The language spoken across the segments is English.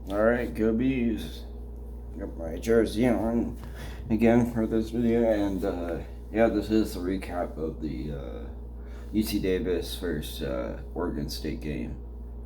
All right, go Bees. Got my jersey on again for this video, and yeah, this is a recap of the UC Davis versus Oregon State game.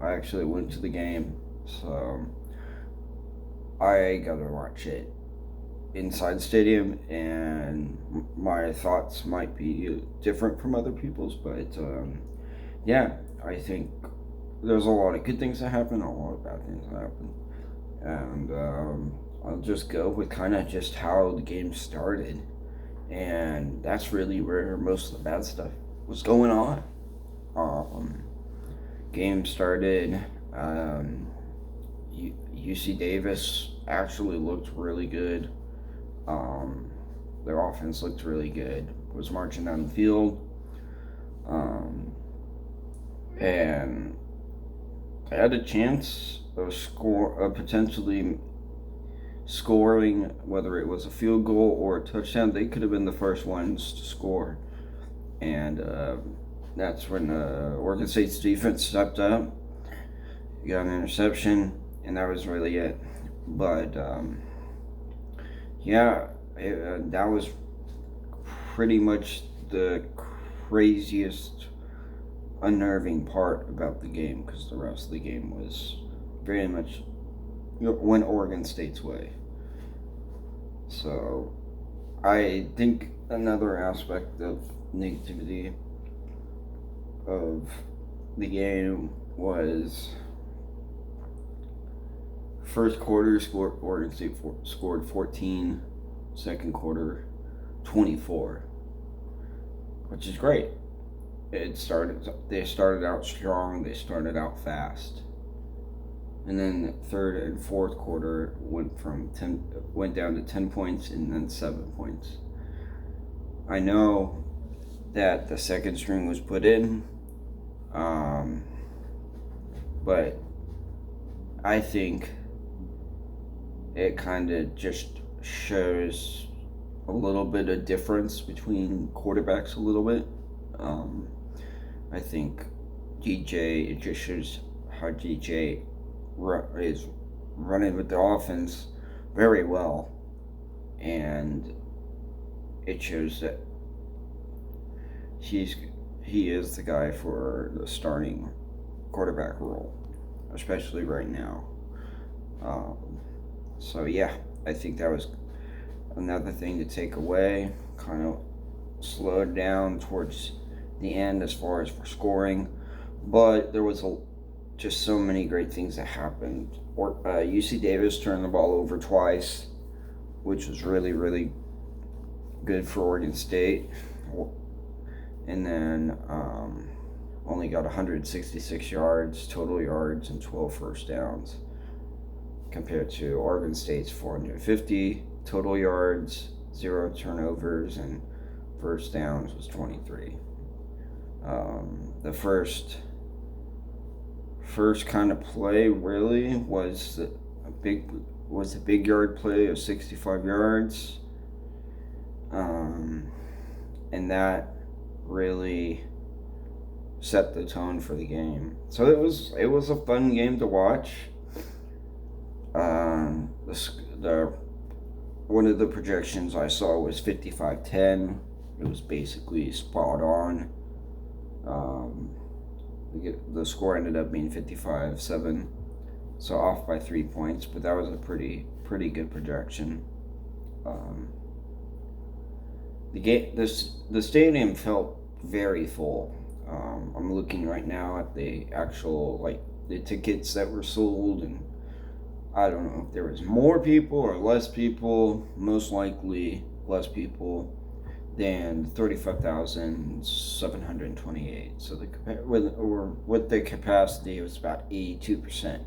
I actually went to the game, so I got to watch it inside the stadium, and my thoughts might be different from other people's, but yeah, I think there's a lot of good things that happen, a lot of bad things that happen. And I'll just go with kind of just how the game started, and that's really where most of the bad stuff was going on. Um, Game started. UC Davis actually looked really good. Um, their offense looked really good. Was marching down the field, um, and they had a chance of potentially scoring, whether it was a field goal or a touchdown. They could have been the first ones to score, and that's when Oregon State's defense stepped up, got an interception, and that was really it. But yeah, that was pretty much the craziest, unnerving part about the game, because the rest of the game was very much went Oregon State's way. So I think another aspect of negativity of the game was first quarter Oregon State scored 14, second quarter 24, which is great. They started out strong, they started out fast. And then third and fourth quarter went down to 10 points and then 7 points. I know that the second string was put in, but I think it kind of just shows a little bit of difference between quarterbacks a little bit. I think it just shows how DJ is running with the offense very well, and it shows that he is the guy for the starting quarterback role, especially right now. So yeah, I think that was another thing to take away. Kind of slowed down towards the end as far as for scoring, but there was just so many great things that happened. UC Davis turned the ball over twice, which was really, really good for Oregon State. And then only got 166 yards, total yards, and 12 first downs, compared to Oregon State's 450 total yards, 0 turnovers, and first downs was 23. The first kind of play really was a big yard play of 65 yards, and that really set the tone for the game. So it was a fun game to watch. The one of the projections I saw was 55-10. It was basically spot on. The score ended up being 55-7, so off by 3 points, but that was a pretty good projection. The stadium felt very full. I'm looking right now at the actual the tickets that were sold, and I don't know if there was more people or less people. Most likely less people than 35,728. So with the capacity, it was about 82%,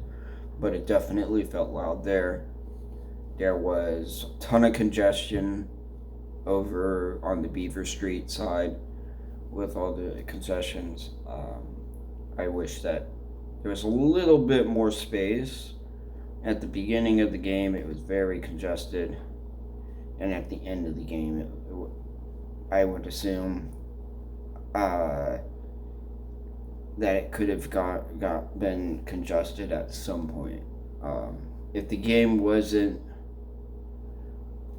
but it definitely felt loud there. There was a ton of congestion over on the Beaver Street side with all the concessions. I wish that there was a little bit more space. At the beginning of the game, it was very congested, and at the end of the game, I would assume that it could have been congested at some point. if the game wasn't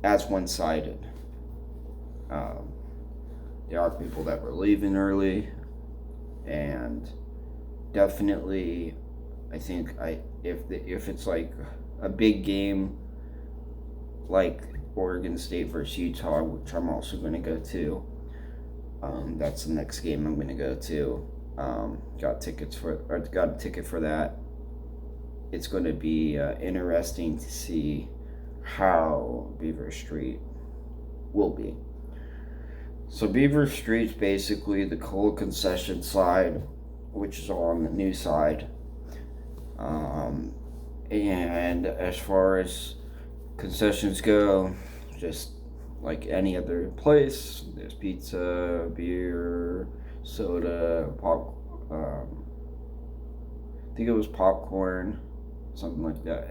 as one-sided. Um, there are people that were leaving early, and definitely, I think if it's like a big game like Oregon State versus Utah, which I'm also going to go to. That's the next game I'm going to go to. Got a ticket for that. It's going to be interesting to see how Beaver Street will be. So Beaver Street's basically the cold concession side, which is all on the new side. And as far as concessions go, just like any other place, there's pizza, beer, soda, pop. I think it was popcorn, something like that.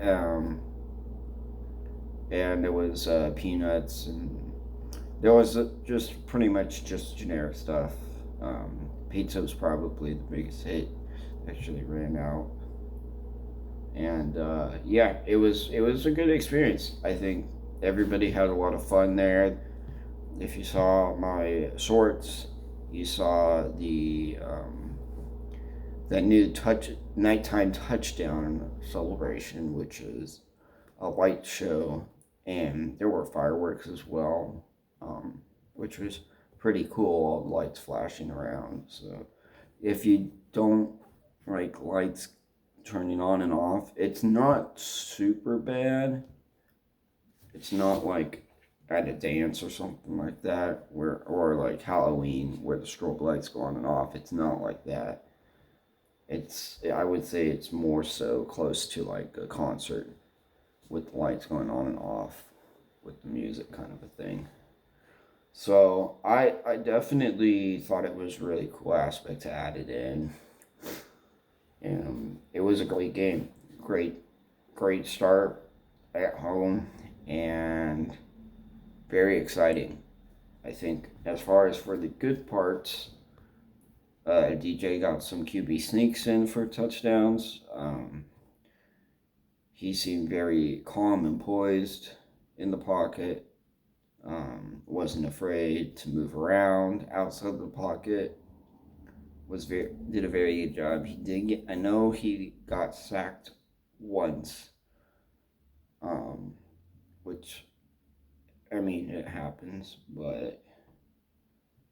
And there was peanuts, and there was just pretty much just generic stuff. Pizza was probably the biggest hit. Actually ran out, and yeah, it was a good experience. I think everybody had a lot of fun there. If you saw my shorts, you saw the that new nighttime touchdown celebration, which is a light show, and there were fireworks as well, which was pretty cool. All the lights flashing around. So if you don't like lights turning on and off, it's not super bad. It's not like at a dance or something like that, or like Halloween where the strobe lights go on and off. It's not like that. I would say it's more so close to like a concert with the lights going on and off with the music kind of a thing. So I definitely thought it was a really cool aspect to add it in. And it was a great game. Great start at home, and very exciting. I think as far as for the good parts, DJ got some QB sneaks in for touchdowns. He seemed very calm and poised in the pocket. Wasn't afraid to move around outside the pocket. Did a very good job. I know he got sacked once, which, I mean, it happens, but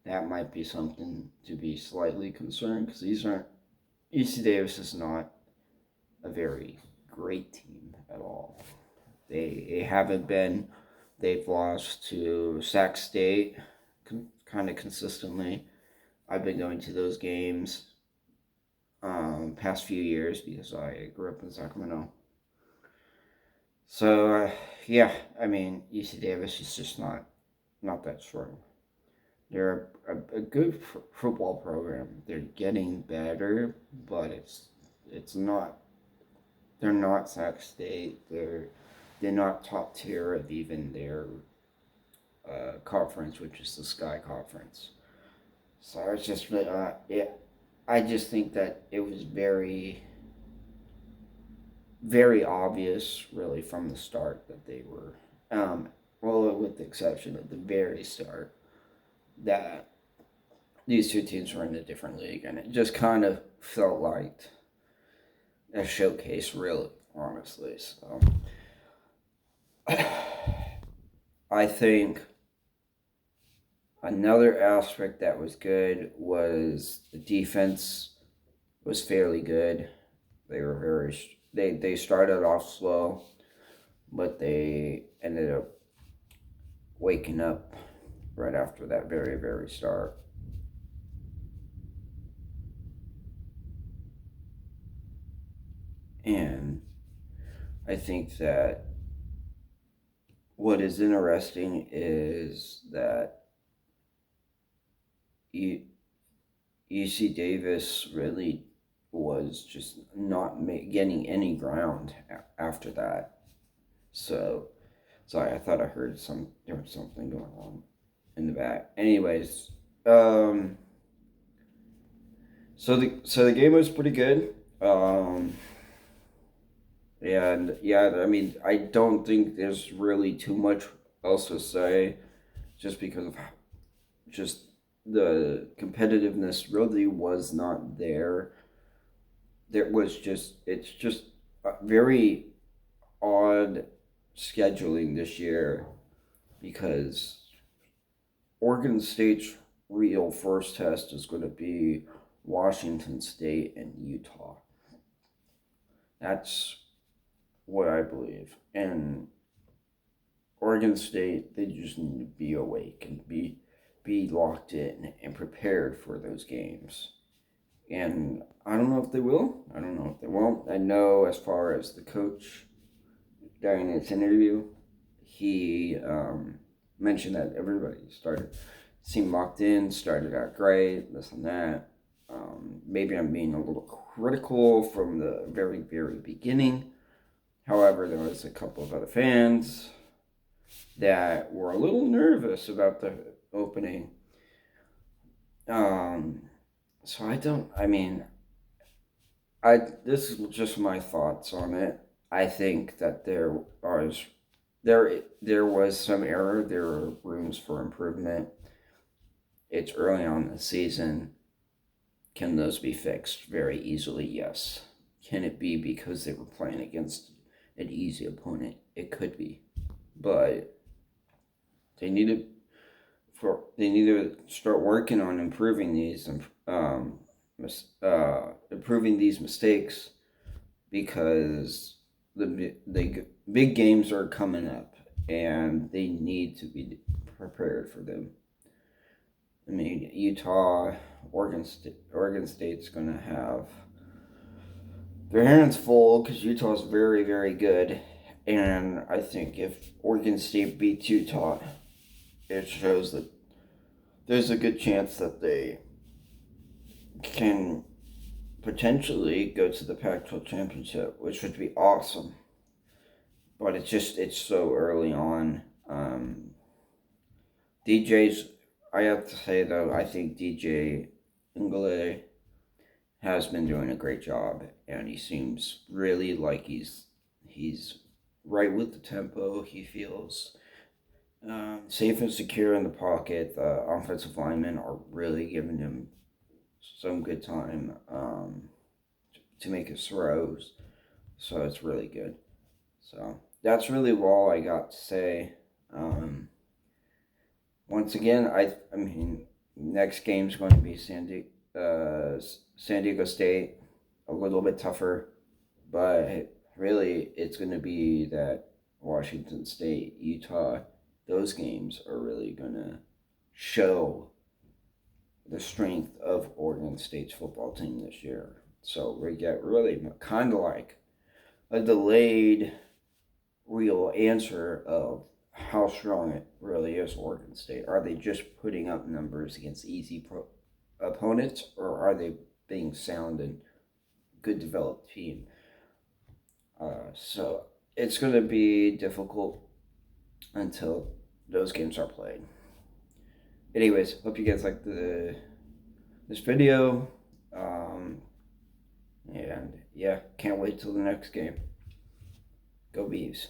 that might be something to be slightly concerned, because UC Davis is not a very great team at all. They haven't been. They've lost to Sac State kind of consistently. I've been going to those games past few years because I grew up in Sacramento. So yeah, I mean, UC Davis is just not that strong. They're a good football program. They're getting better, but it's not. They're not Sac State. They're not top tier of even their conference, which is the Sky Conference. So it's just I just think that it was very, very obvious, really, from the start that they were, well, with the exception of the very start, that these two teams were in a different league, and it just kind of felt like a showcase, really, honestly. So I think another aspect that was good was the defense was fairly good. They were they started off slow, but they ended up waking up right after that very, very start. And I think that what is interesting is that UC Davis really was just not getting any ground after that. So, sorry, I thought I heard there was something going on in the back. Anyways, so the game was pretty good. And yeah, I mean, I don't think there's really too much else to say, just because of just the competitiveness really was not there. It's just a very odd scheduling this year, because Oregon State's real first test is going to be Washington State and Utah. That's what I believe. And Oregon State, they just need to be awake and be locked in and prepared for those games. And I don't know if they will. I don't know if they won't. I know, as far as the coach during his interview, he mentioned that everybody seemed locked in, started out great, this and that. Maybe I'm being a little critical from the very, very beginning. However, there was a couple of other fans that were a little nervous about the opening. So I mean, this is just my thoughts on it. I think that there was some error. There were rooms for improvement. It's early on in the season. Can those be fixed very easily? Yes. Can it be because they were playing against an easy opponent? It could be, but they need to start working on improving improving these mistakes, because the big games are coming up and they need to be prepared for them. I mean, Utah, Oregon State's going to have their hands full, because Utah's very, very good. And I think if Oregon State beats Utah, it shows that there's a good chance that they can potentially go to the Pac-12 championship, which would be awesome. But it's so early on. DJ's, I have to say though, I think DJ Ingele has been doing a great job, and he seems really like he's right with the tempo. He feels safe and secure in the pocket. The offensive linemen are really giving him some good time to make his throws, so it's really good. So that's really all I got to say. Once again, I mean, next game's going to be San Diego State, a little bit tougher, but really it's going to be that Washington State, Utah. Those games are really going to show the strength of Oregon State's football team this year. So we get really kind of like a delayed real answer of how strong it really is, Oregon State. Are they just putting up numbers against easy opponents, or are they being sound and good developed team? So it's going to be difficult until those games are played. Anyways, hope you guys liked this video. And yeah, can't wait till the next game. Go Beavs.